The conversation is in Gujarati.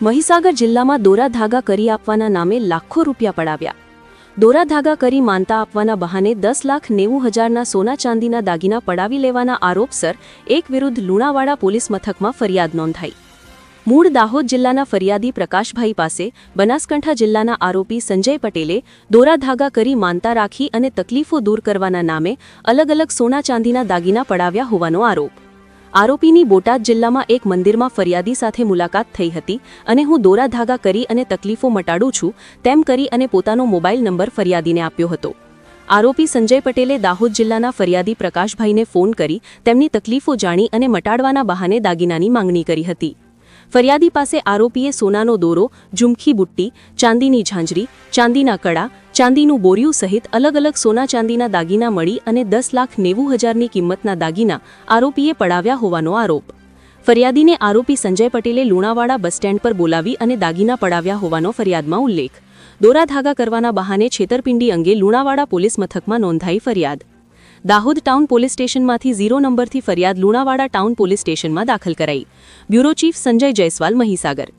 મહીસાગર જિલ્લામાં દોરા ધાગા કરી આપવાના નામે લાખો રૂપિયા પડાવ્યા। દોરા ધાગા કરી માનતા આપવાના બહાને 10,90,000ના સોના ચાંદીના દાગીના પડાવી લેવાના આરોપસર એક વિરુદ્ધ લુણાવાડા પોલીસ મથકમાં ફરિયાદ નોંધાઈ। મૂળ દાહોદ જિલ્લાના ફરિયાદી પ્રકાશભાઈ પાસે બનાસકાંઠા જિલ્લાના આરોપી સંજય પટેલે દોરા ધાગા કરી માનતા રાખી અને તકલીફો દૂર કરવાના નામે અલગ અલગ સોના ચાંદીના દાગીના પડાવ્યા હોવાનો આરોપ। આરોપીની બોટાદ જિલ્લામાં એક મંદિરમાં ફરિયાદી સાથે મુલાકાત થઈ હતી અને હું દોરા ધાગા કરી અને તકલીફો મટાડું છું તેમ કરી અને પોતાનો મોબાઈલ નંબર ફરિયાદીને આપ્યો હતો। આરોપી સંજય પટેલે દાહોદ જિલ્લાના ફરિયાદી પ્રકાશભાઈને ફોન કરી તેમની તકલીફો જાણી અને મટાડવાના બહાને દાગીનાની માંગણી કરી હતી। ફરિયાદી પાસે આરોપીએ સોનાનો દોરો, ઝુમખી બુટ્ટી, ચાંદીની ઝાંઝરી, ચાંદીના કડા, ચાંદીનું બોરિયું સહિત અલગ અલગ સોના ચાંદીના દાગીના મળી અને 10,90,000ની કિંમતના દાગીના આરોપીએ પડાવ્યા હોવાનો આરોપ। ફરિયાદીને આરોપી સંજય પટેલે લુણાવાડા બસ સ્ટેન્ડ પર બોલાવી અને દાગીના પડાવ્યા હોવાનો ફરિયાદમાં ઉલ્લેખ। દોરા ધાગા કરવાના બહાને છેતરપિંડી અંગે લુણાવાડા પોલીસ મથકમાં નોંધાઈ ફરિયાદ। દાહોદ ટાઉન પોલીસ સ્ટેશનમાંથી 0 નંબરથી ફરિયાદ લુણાવાડા ટાઉન પોલીસ સ્ટેશનમાં દાખલ કરાઈ। Bureau chief Sanjay Jaiswal, Mahisagar.